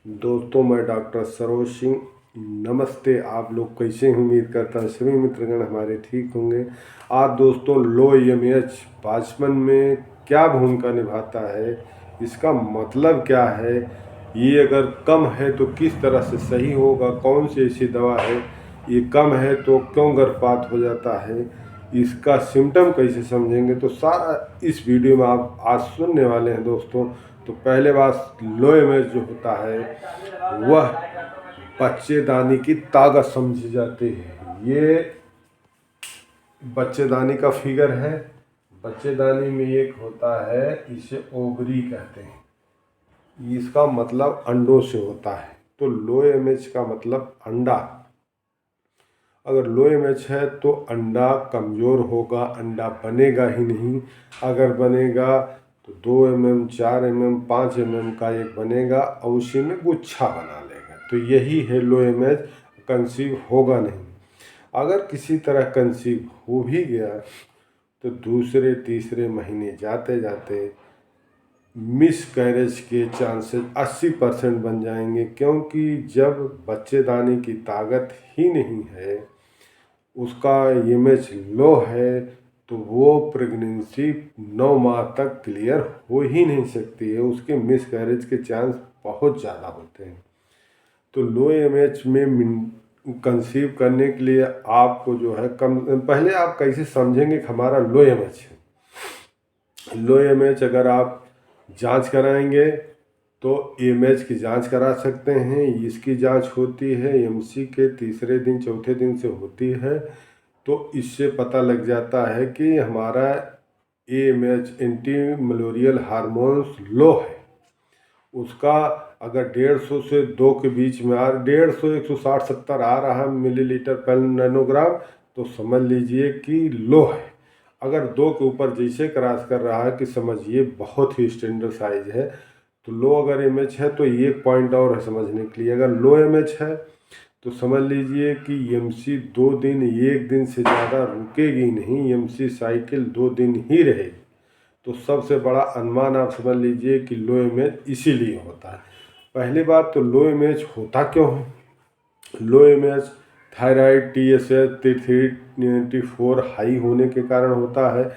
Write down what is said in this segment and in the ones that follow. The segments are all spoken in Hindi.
दोस्तों, मैं डॉक्टर सरोज सिंह। नमस्ते। आप लोग कैसे हैं? उम्मीद करता हूँ सभी मित्रगण हमारे ठीक होंगे। आज दोस्तों, लो ईएमएच बाचमन में क्या भूमिका निभाता है, इसका मतलब क्या है, ये अगर कम है तो किस तरह से सही होगा, कौन सी ऐसी दवा है, ये कम है तो क्यों गर्भपात हो जाता है, इसका सिम्टम कैसे समझेंगे, तो सारा इस वीडियो में आप आज सुनने वाले हैं दोस्तों। तो पहले बात, लो एमएच जो होता है वह बच्चेदानी की ताकत समझी जाती है। ये बच्चेदानी का फिगर है। बच्चेदानी में एक होता है, इसे ओवरी कहते हैं। इसका मतलब अंडों से होता है। तो लो एमएच का मतलब अंडा। अगर लो एमएच है तो अंडा कमज़ोर होगा, अंडा बनेगा ही नहीं। अगर बनेगा तो 2 mm, 4 mm, 5 mm का एक बनेगा और उसी में गुच्छा बना लेगा। तो यही है लो एमएच, कंसीव होगा नहीं। अगर किसी तरह कंसीव हो भी गया तो दूसरे तीसरे महीने जाते जाते मिस कैरेज के चांसेस 80% बन जाएंगे, क्योंकि जब बच्चेदानी की ताकत ही नहीं है, उसका इमेज लो है, तो वो प्रेगनेंसी 9 माह तक क्लियर हो ही नहीं सकती है। उसके मिस कैरेज के चांस बहुत ज़्यादा होते हैं। तो लो एमएच में कंसीव करने के लिए आपको जो है पहले आप कैसे समझेंगे कि हमारा लो एमएच है। लो एमएच अगर आप जांच कराएंगे तो एमएच की जांच करा सकते हैं। इसकी जांच होती है एमसी के तीसरे दिन चौथे दिन से होती है। तो इससे पता लग जाता है कि हमारा एएमएच एंटी मलेरियल हार्मोन्स लो है। उसका अगर 150 से 2 के बीच में 150 160-70 आ रहा है मिलीलीटर पर नैनोग्राम, तो समझ लीजिए कि लो है। अगर 2 के ऊपर जैसे क्रॉस कर रहा है कि समझिए बहुत ही स्टैंडर्ड साइज है। तो लो अगर एमएच है तो एक पॉइंट और है समझने के लिए, अगर लो एमएच है तो समझ लीजिए कि एमसी 2 दिन, 1 दिन से ज़्यादा रुकेगी नहीं, एमसी साइकिल 2 दिन ही रहेगी। तो सबसे बड़ा अनुमान आप समझ लीजिए कि लो एमएच इसीलिए होता है। पहली बात तो लो एमएच होता क्यों है? लो एमएच थायराइड TSH 394 हाई होने के कारण होता है।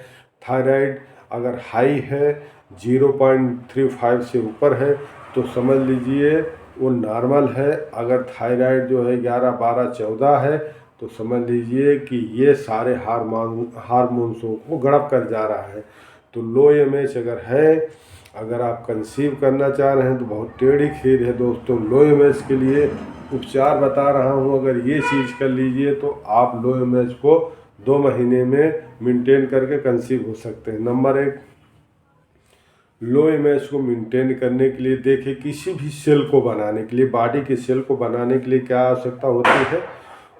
थायराइड अगर हाई है, 0.35 से ऊपर है, तो समझ लीजिए वो नॉर्मल है। अगर थायराइड जो है 11, 12, 14 है, तो समझ लीजिए कि ये सारे हार्मोन्सों को गड़प कर जा रहा है। तो लो एमएच अगर है, अगर आप कंसीव करना चाह रहे हैं तो बहुत टेढ़ी खीर है दोस्तों। लो एमएच के लिए उपचार बता रहा हूँ, अगर ये चीज़ कर लीजिए तो आप लो एमएच को 2 महीने में मेंटेन करके कंसीव हो सकते हैं। नंबर 1, लो एमएच को मेंटेन करने के लिए देखिए, किसी भी सेल को बनाने के लिए, बॉडी के सेल को बनाने के लिए क्या आवश्यकता होती है,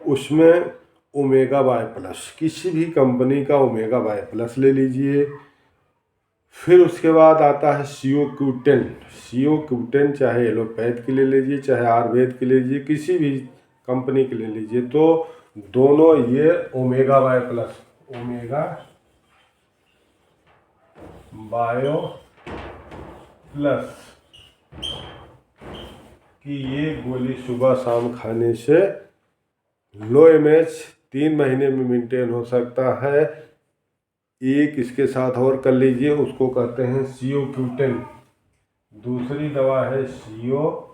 उसमें ओमेगा वाई प्लस, किसी भी कंपनी का ओमेगा वाई प्लस ले लीजिए। फिर उसके बाद आता है CO-Q10। CO-Q10 चाहे एलोपैथ के लिए लीजिए, चाहे आयुर्वेद के लिए लीजिए, किसी भी कंपनी के लिए लीजिए, तो दोनों ये omega Y plus, omega bio plus कि ये गोली सुबह शाम खाने से लो एमएच 3 महीने में मेंटेन हो सकता है। एक इसके साथ और कर लीजिए, उसको कहते हैं CO-Q10। दूसरी दवा है CO-Q10,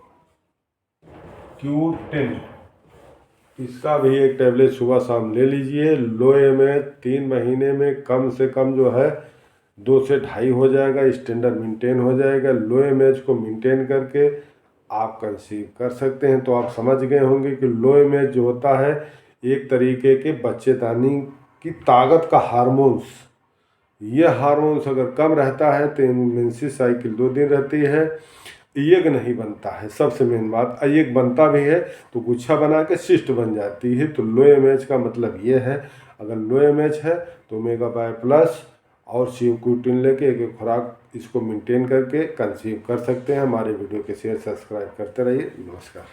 इसका भी एक टैबलेट सुबह शाम ले लीजिए। लो एमएच 3 महीने में कम से कम जो है 2 से 2.5 हो जाएगा, स्टैंडर्ड मेंटेन हो जाएगा। लो एमएच को मेंटेन करके आप कंसीव कर सकते हैं। तो आप समझ गए होंगे कि लो एमएच जो होता है एक तरीके के बच्चेदानी की ताकत का हार्मोन्स। ये हार्मोन्स अगर कम रहता है तो मेंस्ट्रुअल साइकिल 2 दिन रहती है, एग नहीं बनता है, सबसे मेन बात। एग बनता भी है तो गुच्छा बना के सिस्ट बन जाती है। तो लो एमएच का मतलब ये है, अगर लो एमएच है तो ओमेगा वाई प्लस और CO-Q10 लेके एक खुराक इसको मेंटेन करके कंसीव कर सकते हैं। हमारे वीडियो के शेयर सब्सक्राइब करते रहिए। नमस्कार।